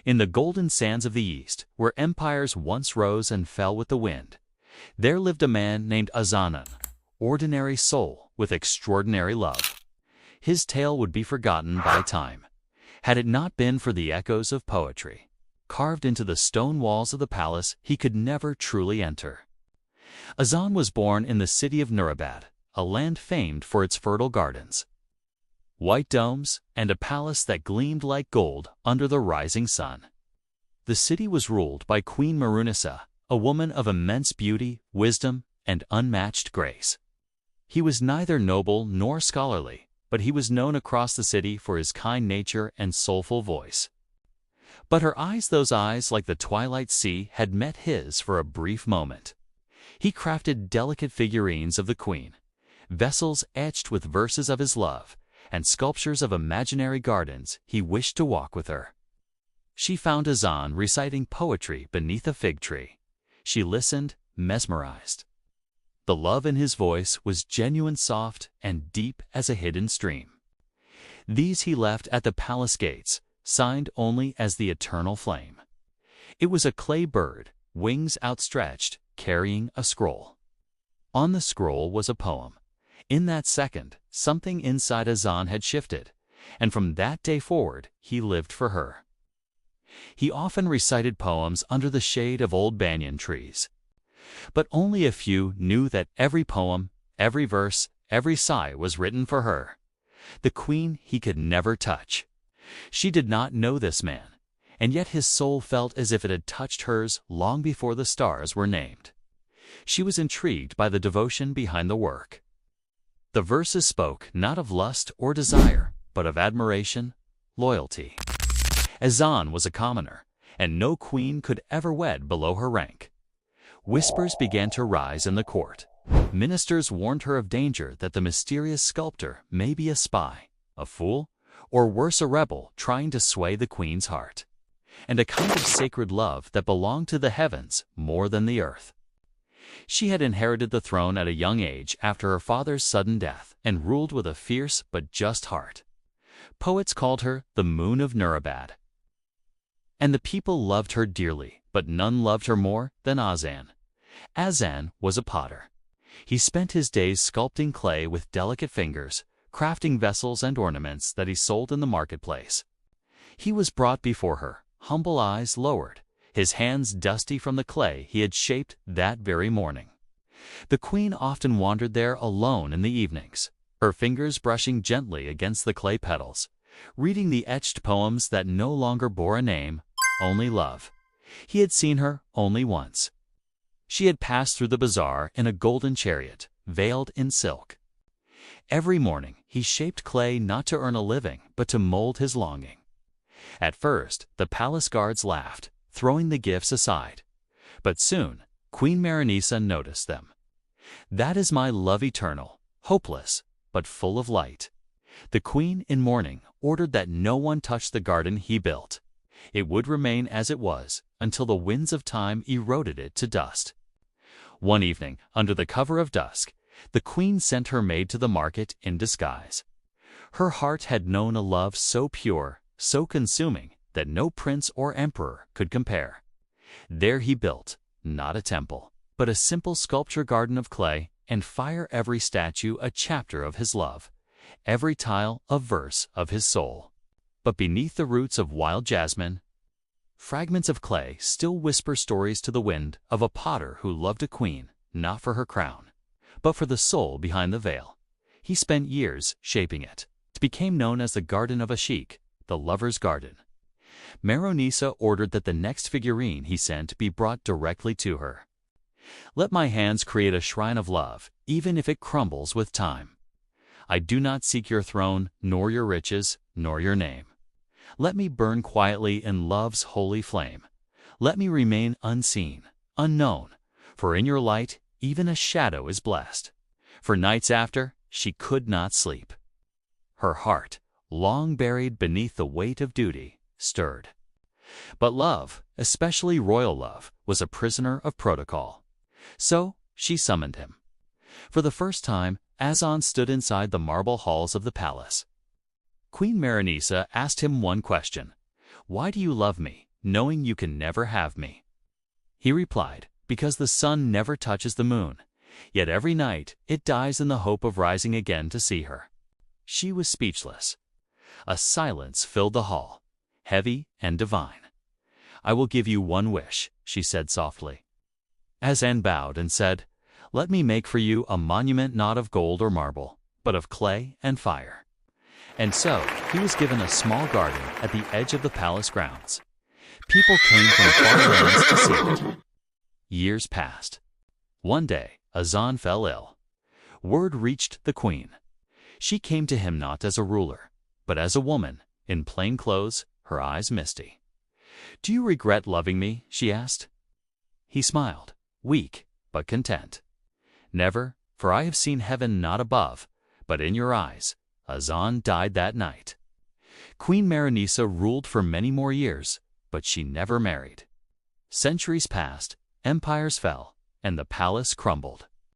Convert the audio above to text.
In the golden sands of the East, where empires once rose and fell with the wind, there lived a man named Azanan, ordinary soul with extraordinary love. His tale would be forgotten by time, had it not been for the echoes of poetry. Carved into the stone walls of the palace he could never truly enter. Azan was born in the city of Nurabad, a land famed for its fertile gardens, white domes, and a palace that gleamed like gold under the rising sun. The city was ruled by Queen Mehrunisa, a woman of immense beauty, wisdom, and unmatched grace. He was neither noble nor scholarly, but he was known across the city for his kind nature and soulful voice. But her eyes, those eyes like the twilight sea, had met his for a brief moment. He crafted delicate figurines of the queen, vessels etched with verses of his love, and sculptures of imaginary gardens he wished to walk with her. She found Azan reciting poetry beneath a fig tree. She listened, mesmerized. The love in his voice was genuine, soft, and deep as a hidden stream. These he left at the palace gates, signed only as the eternal flame. It was a clay bird, wings outstretched, carrying a scroll. On the scroll was a poem. In that second, something inside Azan had shifted, and from that day forward he lived for her. He often recited poems under the shade of old banyan trees. But only a few knew that every poem, every verse, every sigh was written for her, the queen he could never touch. She did not know this man, and yet his soul felt as if it had touched hers long before the stars were named. She was intrigued by the devotion behind the work. The verses spoke not of lust or desire, but of admiration, loyalty. Azan was a commoner, and no queen could ever wed below her rank. Whispers began to rise in the court. Ministers warned her of danger, that the mysterious sculptor may be a spy, a fool, or worse, a rebel trying to sway the queen's heart, and a kind of sacred love that belonged to the heavens more than the earth. She had inherited the throne at a young age after her father's sudden death, and ruled with a fierce but just heart. Poets called her the Moon of Nurabad. And the people loved her dearly, but none loved her more than Azan. Azan was a potter. He spent his days sculpting clay with delicate fingers, crafting vessels and ornaments that he sold in the marketplace. He was brought before her, humble eyes lowered, his hands dusty from the clay he had shaped that very morning. The queen often wandered there alone in the evenings, her fingers brushing gently against the clay petals, reading the etched poems that no longer bore a name, only love. He had seen her only once. She had passed through the bazaar in a golden chariot, veiled in silk. Every morning he shaped clay not to earn a living, but to mold his longing. At first the palace guards laughed, throwing the gifts aside. But soon Queen Mehrunisa noticed them. "That is my love eternal, hopeless, but full of light." The queen in mourning ordered that no one touch the garden he built. It would remain as it was until the winds of time eroded it to dust. One evening, under the cover of dusk, the queen sent her maid to the market in disguise. Her heart had known a love so pure, so consuming, that no prince or emperor could compare. There he built, not a temple, but a simple sculpture garden of clay, and fire every statue a chapter of his love, every tile a verse of his soul. But beneath the roots of wild jasmine, fragments of clay still whisper stories to the wind of a potter who loved a queen, not for her crown, but for the soul behind the veil. He spent years shaping it. It became known as the Garden of a Sheik, the lover's garden. Mehrunisa ordered that the next figurine he sent be brought directly to her. "Let my hands create a shrine of love, even if it crumbles with time. I do not seek your throne, nor your riches, nor your name. Let me burn quietly in love's holy flame. Let me remain unseen, unknown, for in your light even a shadow is blessed." For nights after, she could not sleep. Her heart, long buried beneath the weight of duty, stirred. But love, especially royal love, was a prisoner of protocol. So she summoned him. For the first time, Azan stood inside the marble halls of the palace. Queen Mehrunisa asked him one question: "Why do you love me, knowing you can never have me?" He replied, "Because the sun never touches the moon, yet every night it dies in the hope of rising again to see her." She was speechless. A silence filled the hall, heavy and divine. "I will give you one wish," she said softly. Azan bowed and said, "Let me make for you a monument not of gold or marble, but of clay and fire." And so he was given a small garden at the edge of the palace grounds. People came from far lands to see it. Years passed. One day, Azan fell ill. Word reached the queen. She came to him not as a ruler, but as a woman, in plain clothes, her eyes misty. "Do you regret loving me?" she asked. He smiled, weak but content. "Never, for I have seen heaven not above, but in your eyes." Azan died that night. Queen Mehrunisa ruled for many more years, but she never married. Centuries passed, empires fell, and the palace crumbled.